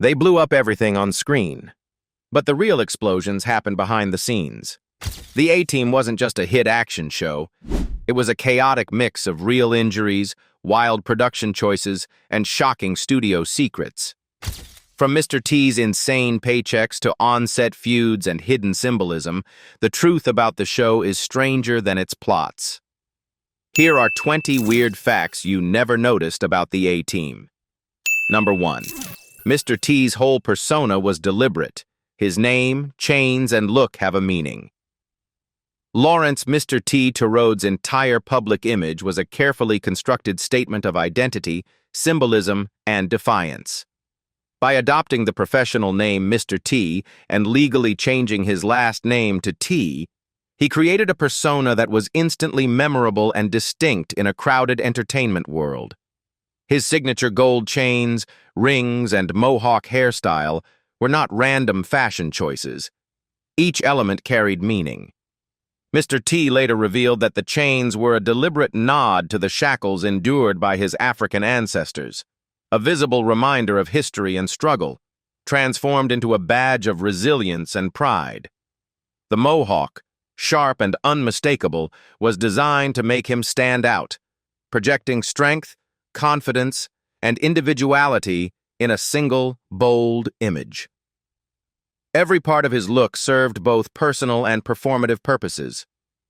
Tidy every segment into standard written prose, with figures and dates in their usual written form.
They blew up everything on screen. But the real explosions happened behind the scenes. The A-Team wasn't just a hit action show. It was a chaotic mix of real injuries, wild production choices, and shocking studio secrets. From Mr. T's insane paychecks to on-set feuds and hidden symbolism, the truth about the show is stranger than its plots. Here are 20 weird facts you never noticed about the A-Team. Number 1. Mr. T's whole persona was deliberate. His name, chains, and look have a meaning. Lawrence Mr. T. Turode's entire public image was a carefully constructed statement of identity, symbolism, and defiance. By adopting the professional name Mr. T and legally changing his last name to T, he created a persona that was instantly memorable and distinct in a crowded entertainment world. His signature gold chains, rings, and mohawk hairstyle were not random fashion choices. Each element carried meaning. Mr. T later revealed that the chains were a deliberate nod to the shackles endured by his African ancestors, a visible reminder of history and struggle, transformed into a badge of resilience and pride. The mohawk, sharp and unmistakable, was designed to make him stand out, projecting strength, confidence, and individuality in a single, bold image. Every part of his look served both personal and performative purposes.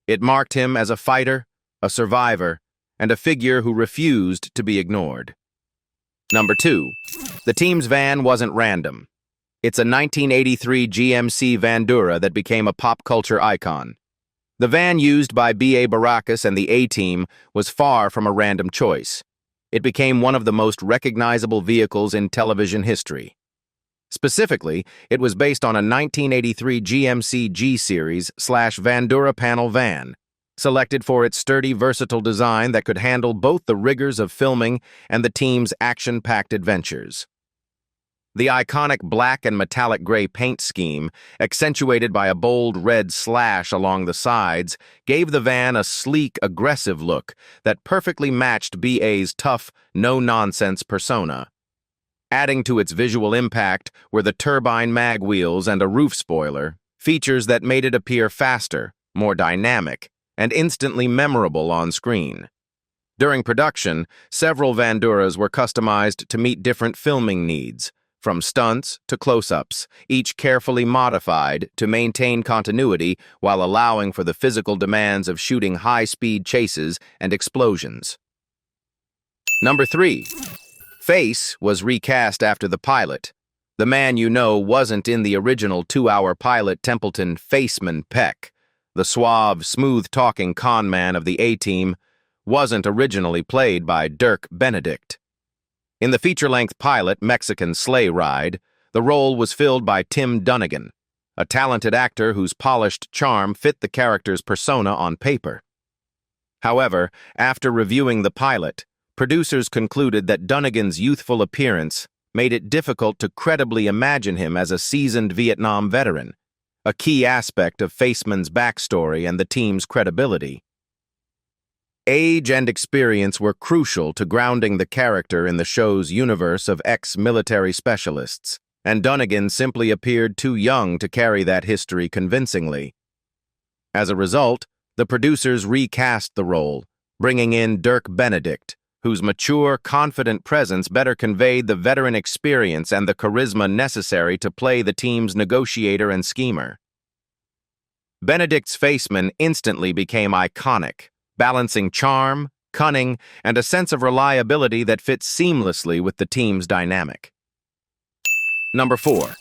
It marked him as a fighter, a survivor, and a figure who refused to be ignored. Number 2. The team's van wasn't random. It's a 1983 GMC Vandura that became a pop culture icon. The van used by B.A. Baracus and the A-Team was far from a random choice. It became one of the most recognizable vehicles in television history. Specifically, it was based on a 1983 GMC G-Series/Vandura panel van, selected for its sturdy, versatile design that could handle both the rigors of filming and the team's action-packed adventures. The iconic black and metallic gray paint scheme, accentuated by a bold red slash along the sides, gave the van a sleek, aggressive look that perfectly matched BA's tough, no-nonsense persona. Adding to its visual impact were the turbine mag wheels and a roof spoiler, features that made it appear faster, more dynamic, and instantly memorable on screen. During production, several Vanduras were customized to meet different filming needs, from stunts to close-ups, each carefully modified to maintain continuity while allowing for the physical demands of shooting high-speed chases and explosions. Number 3. Face was recast after the pilot. The man you know wasn't in the original 2-hour pilot Templeton Faceman Peck. The suave, smooth-talking con man of the A-Team wasn't originally played by Dirk Benedict. In the feature-length pilot Mexican Sleigh Ride, the role was filled by Tim Dunnigan, a talented actor whose polished charm fit the character's persona on paper. However, after reviewing the pilot, producers concluded that Dunnigan's youthful appearance made it difficult to credibly imagine him as a seasoned Vietnam veteran, a key aspect of Faceman's backstory and the team's credibility. Age and experience were crucial to grounding the character in the show's universe of ex-military specialists, and Dunnigan simply appeared too young to carry that history convincingly. As a result, the producers recast the role, bringing in Dirk Benedict, whose mature, confident presence better conveyed the veteran experience and the charisma necessary to play the team's negotiator and schemer. Benedict's Faceman instantly became iconic, balancing charm, cunning, and a sense of reliability that fits seamlessly with the team's dynamic. Number 4.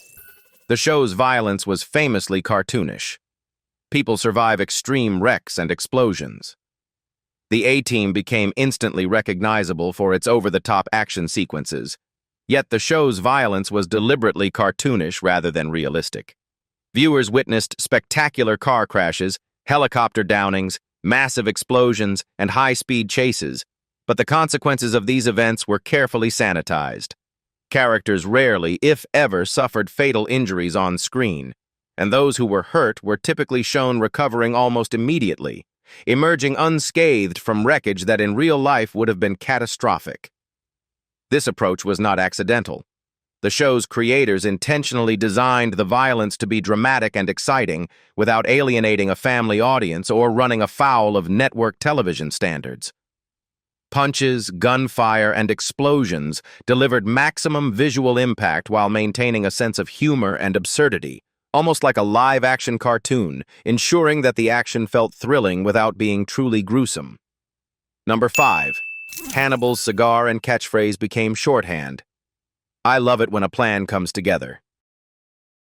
The show's violence was famously cartoonish. People survive extreme wrecks and explosions. The A-Team became instantly recognizable for its over-the-top action sequences, yet the show's violence was deliberately cartoonish rather than realistic. Viewers witnessed spectacular car crashes, helicopter downings, massive explosions, and high-speed chases, but the consequences of these events were carefully sanitized. Characters rarely, if ever, suffered fatal injuries on screen, and those who were hurt were typically shown recovering almost immediately, emerging unscathed from wreckage that in real life would have been catastrophic. This approach was not accidental. The show's creators intentionally designed the violence to be dramatic and exciting without alienating a family audience or running afoul of network television standards. Punches, gunfire, and explosions delivered maximum visual impact while maintaining a sense of humor and absurdity, almost like a live-action cartoon, ensuring that the action felt thrilling without being truly gruesome. Number 5. Hannibal's cigar and catchphrase became shorthand. I love it when a plan comes together.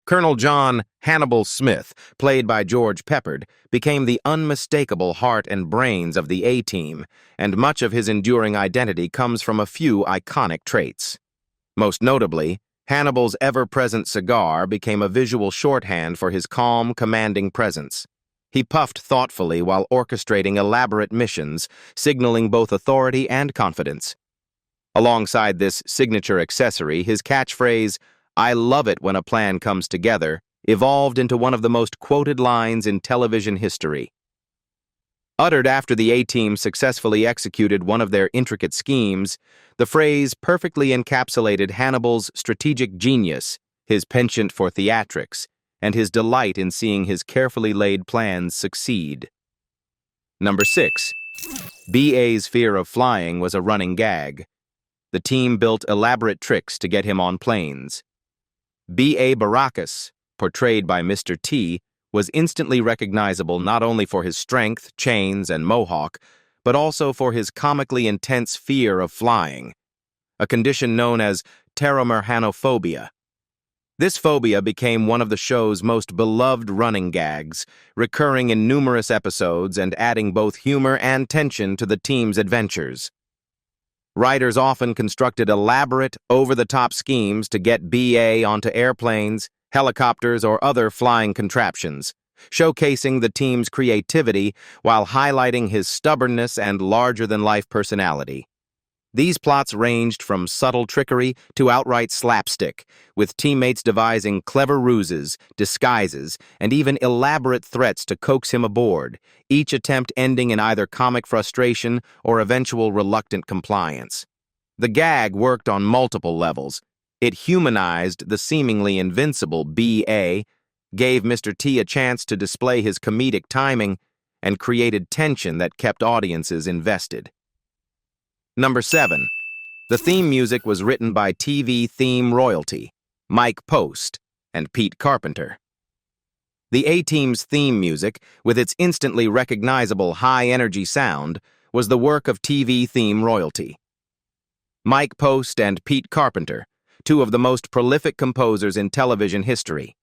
Colonel John Hannibal Smith, played by George Peppard, became the unmistakable heart and brains of the A-Team, and much of his enduring identity comes from a few iconic traits. Most notably, Hannibal's ever-present cigar became a visual shorthand for his calm, commanding presence. He puffed thoughtfully while orchestrating elaborate missions, signaling both authority and confidence. Alongside this signature accessory, his catchphrase, "I love it when a plan comes together," evolved into one of the most quoted lines in television history. Uttered after the A-Team successfully executed one of their intricate schemes, the phrase perfectly encapsulated Hannibal's strategic genius, his penchant for theatrics, and his delight in seeing his carefully laid plans succeed. Number 6. B.A.'s fear of flying was a running gag. The team built elaborate tricks to get him on planes. B.A. Baracus, portrayed by Mr. T, was instantly recognizable not only for his strength, chains, and mohawk, but also for his comically intense fear of flying, a condition known as pteromerhanophobia. This phobia became one of the show's most beloved running gags, recurring in numerous episodes and adding both humor and tension to the team's adventures. Writers often constructed elaborate, over-the-top schemes to get B.A. onto airplanes, helicopters, or other flying contraptions, showcasing the team's creativity while highlighting his stubbornness and larger-than-life personality. These plots ranged from subtle trickery to outright slapstick, with teammates devising clever ruses, disguises, and even elaborate threats to coax him aboard, each attempt ending in either comic frustration or eventual reluctant compliance. The gag worked on multiple levels. It humanized the seemingly invincible B.A., gave Mr. T a chance to display his comedic timing, and created tension that kept audiences invested. Number 7. The theme music was written by TV theme royalty, Mike Post and Pete Carpenter. The A-Team's theme music, with its instantly recognizable high-energy sound, was the work of TV theme royalty. Mike Post and Pete Carpenter, two of the most prolific composers in television history.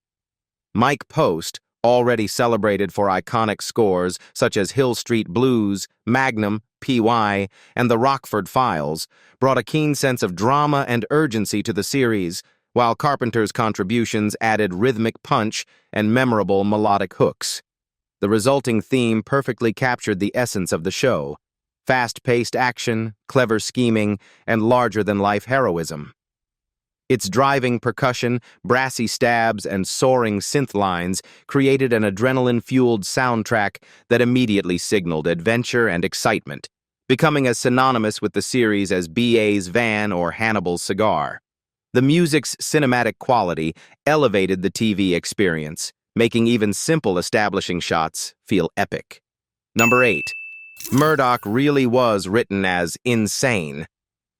Mike Post, already celebrated for iconic scores such as Hill Street Blues, Magnum, P.Y., and The Rockford Files, brought a keen sense of drama and urgency to the series, while Carpenter's contributions added rhythmic punch and memorable melodic hooks. The resulting theme perfectly captured the essence of the show: fast-paced action, clever scheming, and larger-than-life heroism. Its driving percussion, brassy stabs, and soaring synth lines created an adrenaline-fueled soundtrack that immediately signaled adventure and excitement, becoming as synonymous with the series as B.A.'s van or Hannibal's cigar. The music's cinematic quality elevated the TV experience, making even simple establishing shots feel epic. Number 8. Murdoch really was written as insane.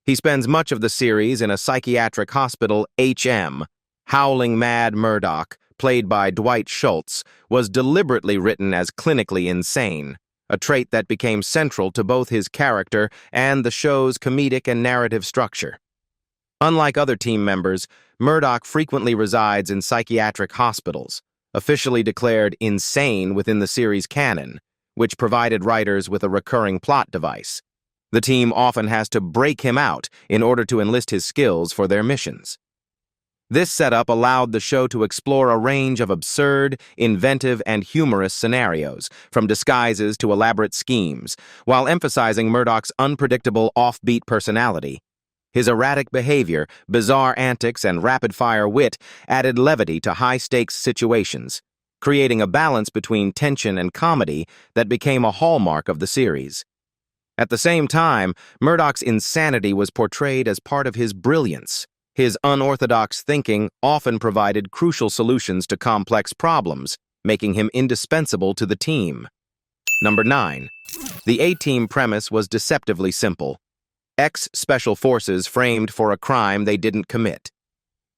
He spends much of the series in a psychiatric hospital. H.M. Howling Mad Murdoch, played by Dwight Schultz, was deliberately written as clinically insane, a trait that became central to both his character and the show's comedic and narrative structure. Unlike other team members, Murdoch frequently resides in psychiatric hospitals, officially declared insane within the series canon, which provided writers with a recurring plot device. The team often has to break him out in order to enlist his skills for their missions. This setup allowed the show to explore a range of absurd, inventive, and humorous scenarios, from disguises to elaborate schemes, while emphasizing Murdoch's unpredictable, offbeat personality. His erratic behavior, bizarre antics, and rapid-fire wit added levity to high-stakes situations, creating a balance between tension and comedy that became a hallmark of the series. At the same time, Murdoch's insanity was portrayed as part of his brilliance. His unorthodox thinking often provided crucial solutions to complex problems, making him indispensable to the team. Number 9. The A-Team premise was deceptively simple. Ex-Special Forces framed for a crime they didn't commit.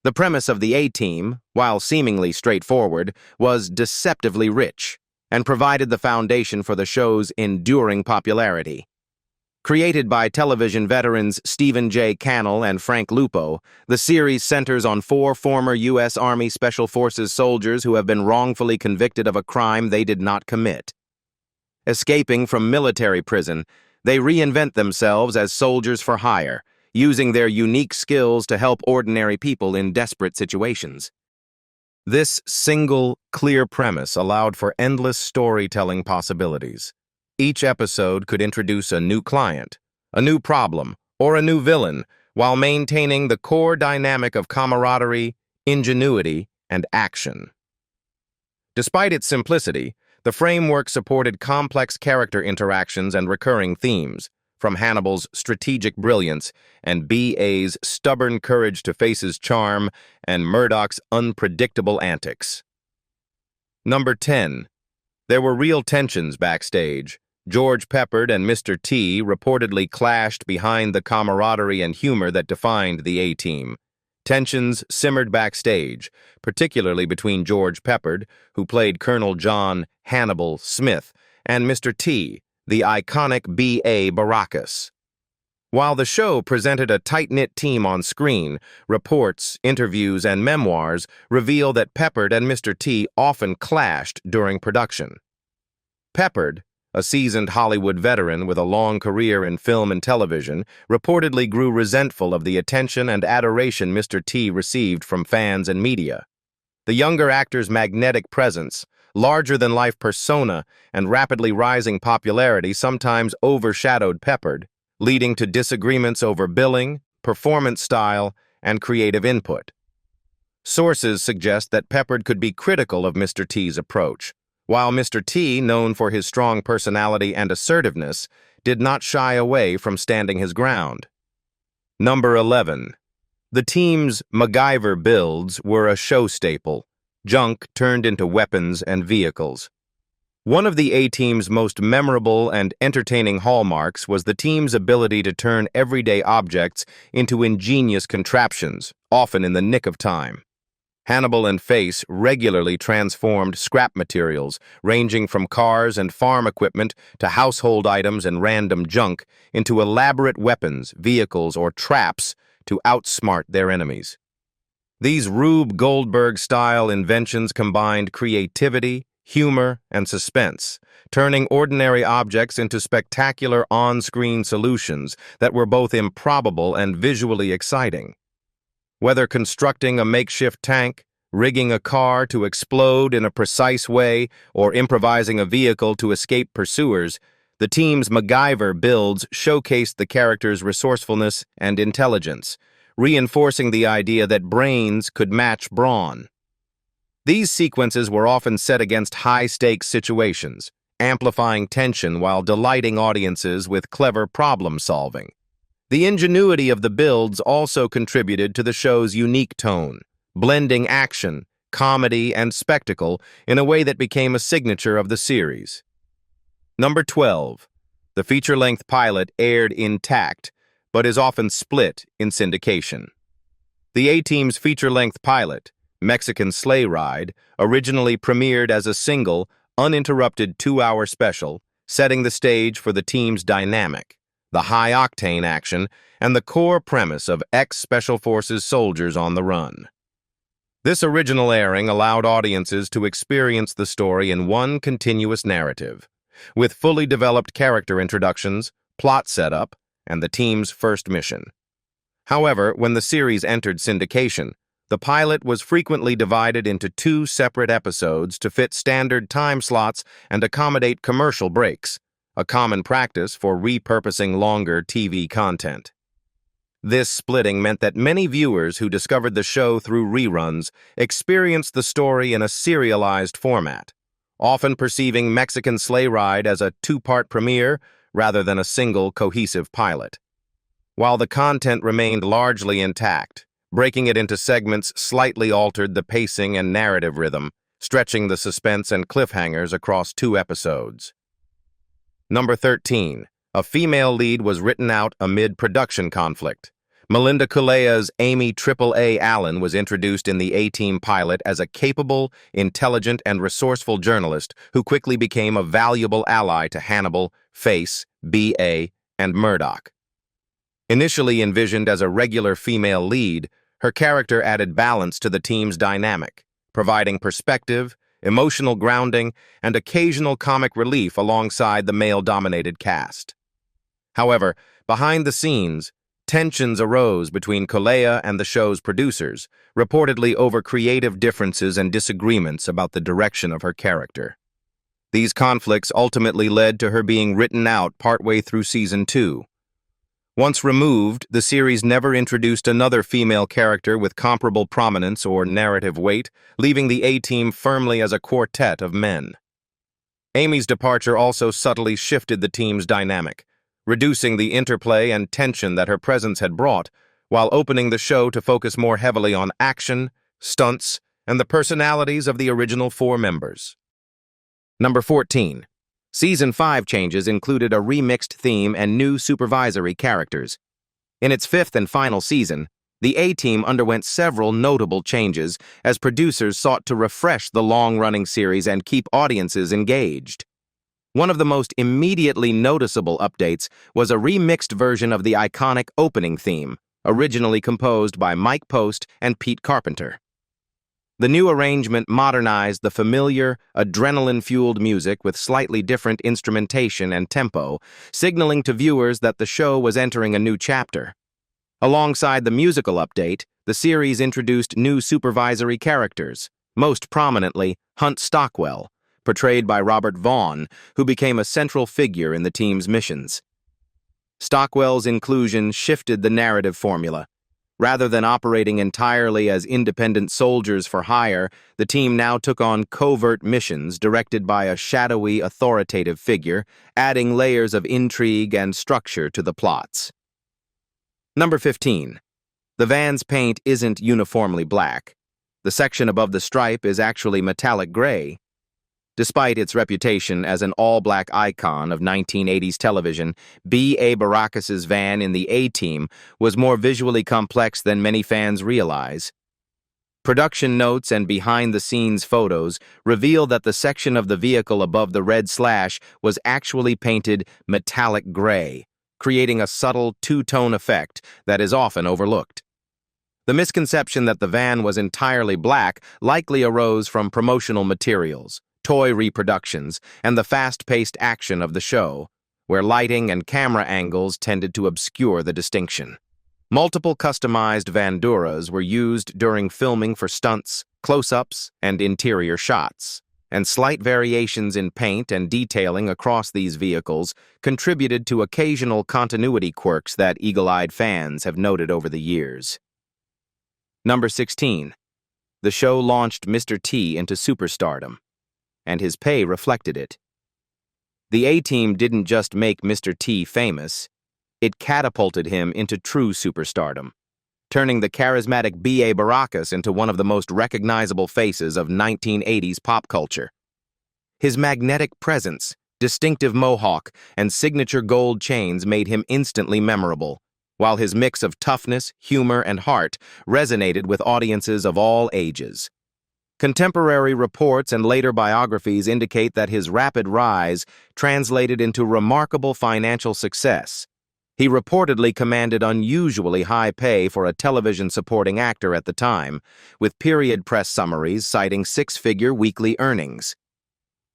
The premise of the A-Team, while seemingly straightforward, was deceptively rich and provided the foundation for the show's enduring popularity. Created by television veterans Stephen J. Cannell and Frank Lupo, the series centers on 4 former U.S. Army Special Forces soldiers who have been wrongfully convicted of a crime they did not commit. Escaping from military prison, they reinvent themselves as soldiers for hire, using their unique skills to help ordinary people in desperate situations. This single, clear premise allowed for endless storytelling possibilities. Each episode could introduce a new client, a new problem, or a new villain, while maintaining the core dynamic of camaraderie, ingenuity, and action. Despite its simplicity, the framework supported complex character interactions and recurring themes, from Hannibal's strategic brilliance and B.A.'s stubborn courage to face his charm and Murdoch's unpredictable antics. Number 10. There were real tensions backstage. George Peppard and Mr. T reportedly clashed behind the camaraderie and humor that defined the A-Team. Tensions simmered backstage, particularly between George Peppard, who played Colonel John Hannibal Smith, and Mr. T, the iconic B.A. Baracus. While the show presented a tight-knit team on screen, reports, interviews, and memoirs reveal that Peppard and Mr. T often clashed during production. Peppard, a seasoned Hollywood veteran with a long career in film and television, reportedly grew resentful of the attention and adoration Mr. T received from fans and media. The younger actor's magnetic presence, larger-than-life persona, and rapidly rising popularity sometimes overshadowed Peppard, leading to disagreements over billing, performance style, and creative input. Sources suggest that Peppard could be critical of Mr. T's approach, while Mr. T, known for his strong personality and assertiveness, did not shy away from standing his ground. Number 11. The team's MacGyver builds were a show staple, junk turned into weapons and vehicles. One of the A-Team's most memorable and entertaining hallmarks was the team's ability to turn everyday objects into ingenious contraptions, often in the nick of time. Hannibal and Face regularly transformed scrap materials, ranging from cars and farm equipment to household items and random junk, into elaborate weapons, vehicles, or traps to outsmart their enemies. These Rube Goldberg-style inventions combined creativity, humor, and suspense, turning ordinary objects into spectacular on-screen solutions that were both improbable and visually exciting. Whether constructing a makeshift tank, rigging a car to explode in a precise way, or improvising a vehicle to escape pursuers, the team's MacGyver builds showcased the characters' resourcefulness and intelligence, reinforcing the idea that brains could match brawn. These sequences were often set against high-stakes situations, amplifying tension while delighting audiences with clever problem-solving. The ingenuity of the builds also contributed to the show's unique tone, blending action, comedy, and spectacle in a way that became a signature of the series. Number 12. The feature-length pilot aired intact, but is often split in syndication. The A-Team's feature-length pilot, Mexican Sleigh Ride, originally premiered as a single, uninterrupted 2-hour special, setting the stage for the team's dynamic, the high-octane action, and the core premise of ex-Special Forces soldiers on the run. This original airing allowed audiences to experience the story in one continuous narrative, with fully developed character introductions, plot setup, and the team's first mission. However, when the series entered syndication, the pilot was frequently divided into 2 separate episodes to fit standard time slots and accommodate commercial breaks, a common practice for repurposing longer TV content. This splitting meant that many viewers who discovered the show through reruns experienced the story in a serialized format, often perceiving Mexican Sleigh Ride as a 2-part premiere rather than a single cohesive pilot. While the content remained largely intact, Breaking it into segments slightly altered the pacing and narrative rhythm, stretching the suspense and cliffhangers across 2 episodes. Number 13. A female lead was written out amid production conflict. Melinda Kulea's Amy AAA Allen was introduced in the A-Team pilot as a capable, intelligent, and resourceful journalist who quickly became a valuable ally to Hannibal, Face, B.A., and Murdoch. Initially envisioned as a regular female lead, her character added balance to the team's dynamic, providing perspective, emotional grounding, and occasional comic relief alongside the male-dominated cast. However, behind the scenes, tensions arose between Kulea and the show's producers, reportedly over creative differences and disagreements about the direction of her character. These conflicts ultimately led to her being written out partway through Season 2. Once removed, the series never introduced another female character with comparable prominence or narrative weight, leaving the A-Team firmly as a quartet of men. Amy's departure also subtly shifted the team's dynamic, reducing the interplay and tension that her presence had brought, while opening the show to focus more heavily on action, stunts, and the personalities of the original 4 members. Number 14. Season 5 changes included a remixed theme and new supervisory characters. In its 5th and final season, the A-Team underwent several notable changes as producers sought to refresh the long-running series and keep audiences engaged. One of the most immediately noticeable updates was a remixed version of the iconic opening theme, originally composed by Mike Post and Pete Carpenter. The new arrangement modernized the familiar, adrenaline-fueled music with slightly different instrumentation and tempo, signaling to viewers that the show was entering a new chapter. Alongside the musical update, the series introduced new supervisory characters, most prominently Hunt Stockwell, portrayed by Robert Vaughn, who became a central figure in the team's missions. Stockwell's inclusion shifted the narrative formula. Rather than operating entirely as independent soldiers for hire, the team now took on covert missions directed by a shadowy, authoritative figure, adding layers of intrigue and structure to the plots. Number 15. The van's paint isn't uniformly black. The section above the stripe is actually metallic gray. Despite its reputation as an all-black icon of 1980s television, B.A. Baracus's van in the A-Team was more visually complex than many fans realize. Production notes and behind-the-scenes photos reveal that the section of the vehicle above the red slash was actually painted metallic gray, creating a subtle two-tone effect that is often overlooked. The misconception that the van was entirely black likely arose from promotional materials, toy reproductions, and the fast-paced action of the show, where lighting and camera angles tended to obscure the distinction. Multiple customized Vanduras were used during filming for stunts, close-ups, and interior shots, and slight variations in paint and detailing across these vehicles contributed to occasional continuity quirks that eagle-eyed fans have noted over the years. Number 16. The show launched Mr. T into superstardom, and his pay reflected it. The A-Team didn't just make Mr. T famous, it catapulted him into true superstardom, turning the charismatic B.A. Baracus into one of the most recognizable faces of 1980s pop culture. His magnetic presence, distinctive mohawk, and signature gold chains made him instantly memorable, while his mix of toughness, humor, and heart resonated with audiences of all ages. Contemporary reports and later biographies indicate that his rapid rise translated into remarkable financial success. He reportedly commanded unusually high pay for a television supporting actor at the time, with period press summaries citing 6-figure weekly earnings.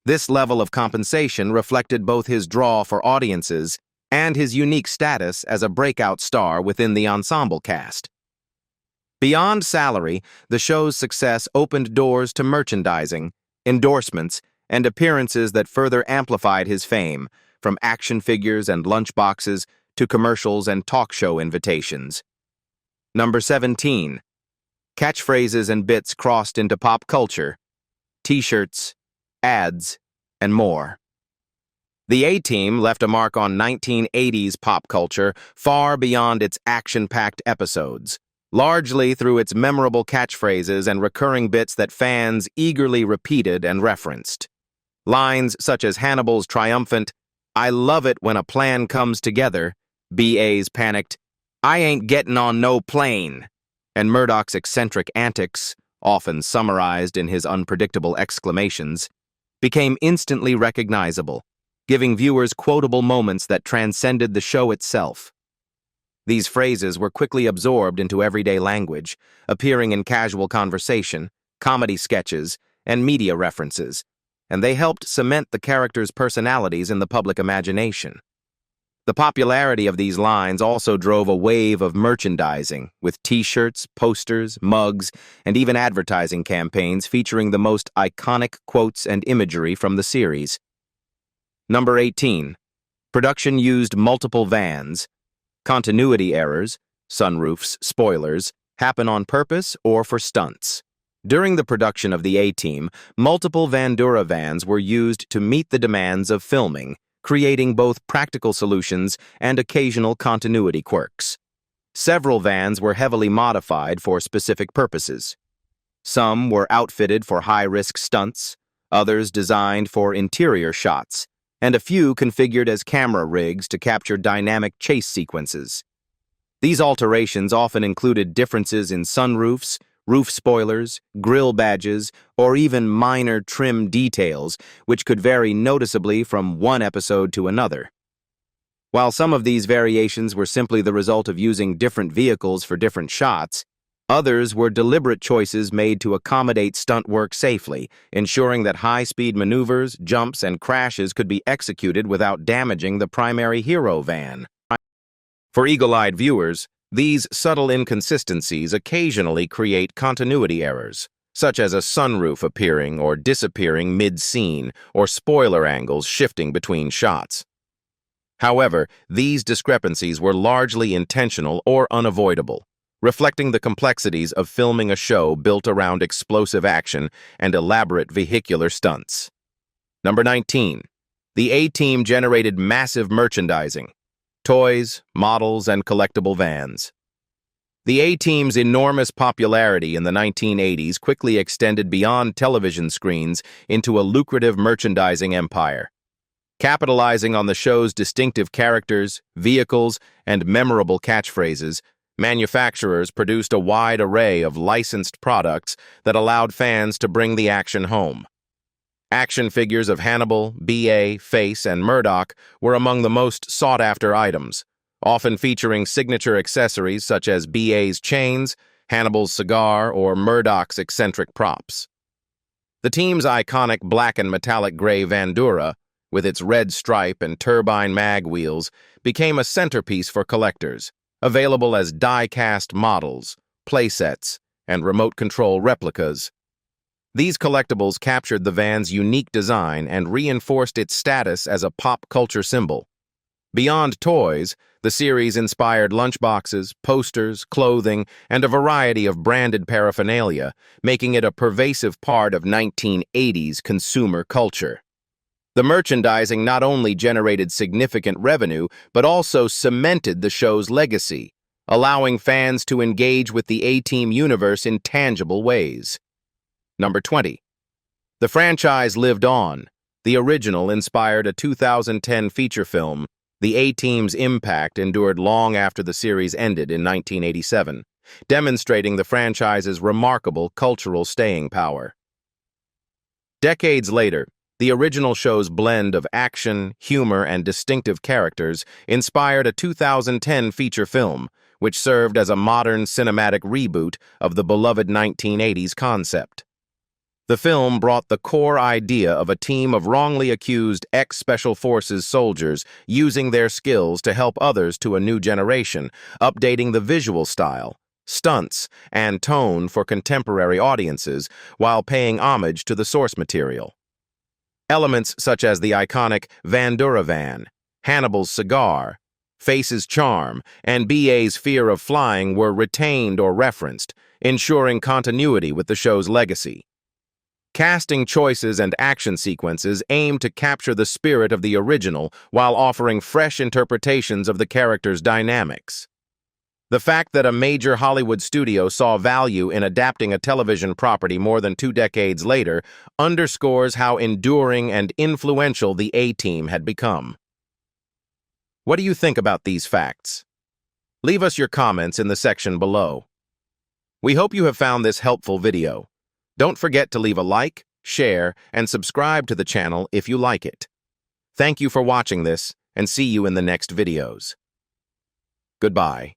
This level of compensation reflected both his draw for audiences and his unique status as a breakout star within the ensemble cast. Beyond salary, the show's success opened doors to merchandising, endorsements, and appearances that further amplified his fame, from action figures and lunchboxes to commercials and talk show invitations. Number 17. Catchphrases and bits crossed into pop culture, t-shirts, ads, and more. The A-Team left a mark on 1980s pop culture far beyond its action-packed episodes. largely through its memorable catchphrases and recurring bits that fans eagerly repeated and referenced. Lines such as Hannibal's triumphant, "I love it when a plan comes together," BA's panicked, "I ain't getting on no plane," and Murdoch's eccentric antics, often summarized in his unpredictable exclamations, became instantly recognizable, giving viewers quotable moments that transcended the show itself. These phrases were quickly absorbed into everyday language, appearing in casual conversation, comedy sketches, and media references, and they helped cement the characters' personalities in the public imagination. The popularity of these lines also drove a wave of merchandising, with t-shirts, posters, mugs, and even advertising campaigns featuring the most iconic quotes and imagery from the series. Number 18. Production used multiple vans. Continuity errors, sunroofs, spoilers, happen on purpose or for stunts. During the production of the A-Team, multiple Vandura vans were used to meet the demands of filming, creating both practical solutions and occasional continuity quirks. Several vans were heavily modified for specific purposes. Some were outfitted for high-risk stunts, others designed for interior shots, and a few configured as camera rigs to capture dynamic chase sequences. These alterations often included differences in sunroofs, roof spoilers, grille badges, or even minor trim details, which could vary noticeably from one episode to another. While some of these variations were simply the result of using different vehicles for different shots, others were deliberate choices made to accommodate stunt work safely, ensuring that high-speed maneuvers, jumps, and crashes could be executed without damaging the primary hero van. For eagle-eyed viewers, these subtle inconsistencies occasionally create continuity errors, such as a sunroof appearing or disappearing mid-scene or spoiler angles shifting between shots. However, these discrepancies were largely intentional or unavoidable, reflecting the complexities of filming a show built around explosive action and elaborate vehicular stunts. Number 19. The A-Team generated massive merchandising. Toys, models, and collectible vans. The A-Team's enormous popularity in the 1980s quickly extended beyond television screens into a lucrative merchandising empire. Capitalizing on the show's distinctive characters, vehicles, and memorable catchphrases, manufacturers produced a wide array of licensed products that allowed fans to bring the action home. Action figures of Hannibal, B.A., Face, and Murdoch were among the most sought-after items, often featuring signature accessories such as B.A.'s chains, Hannibal's cigar, or Murdoch's eccentric props. The team's iconic black and metallic gray Vandura, with its red stripe and turbine mag wheels, became a centerpiece for collectors, available as die-cast models, playsets, and remote-control replicas. These collectibles captured the van's unique design and reinforced its status as a pop culture symbol. Beyond toys, the series inspired lunchboxes, posters, clothing, and a variety of branded paraphernalia, making it a pervasive part of 1980s consumer culture. The merchandising not only generated significant revenue, but also cemented the show's legacy, allowing fans to engage with the A-Team universe in tangible ways. Number 20. The franchise lived on. The original inspired a 2010 feature film. The A-Team's impact endured long after the series ended in 1987, demonstrating the franchise's remarkable cultural staying power. Decades later, the original show's blend of action, humor, and distinctive characters inspired a 2010 feature film, which served as a modern cinematic reboot of the beloved 1980s concept. The film brought the core idea of a team of wrongly accused ex-Special Forces soldiers using their skills to help others to a new generation, updating the visual style, stunts, and tone for contemporary audiences while paying homage to the source material. Elements such as the iconic Vandura van, Hannibal's cigar, Face's charm, and B.A.'s fear of flying were retained or referenced, ensuring continuity with the show's legacy. Casting choices and action sequences aim to capture the spirit of the original while offering fresh interpretations of the character's dynamics. The fact that a major Hollywood studio saw value in adapting a television property more than 2 decades later underscores how enduring and influential the A-Team had become. What do you think about these facts? Leave us your comments in the section below. We hope you have found this helpful video. Don't forget to leave a like, share, and subscribe to the channel if you like it. Thank you for watching this, and see you in the next videos. Goodbye.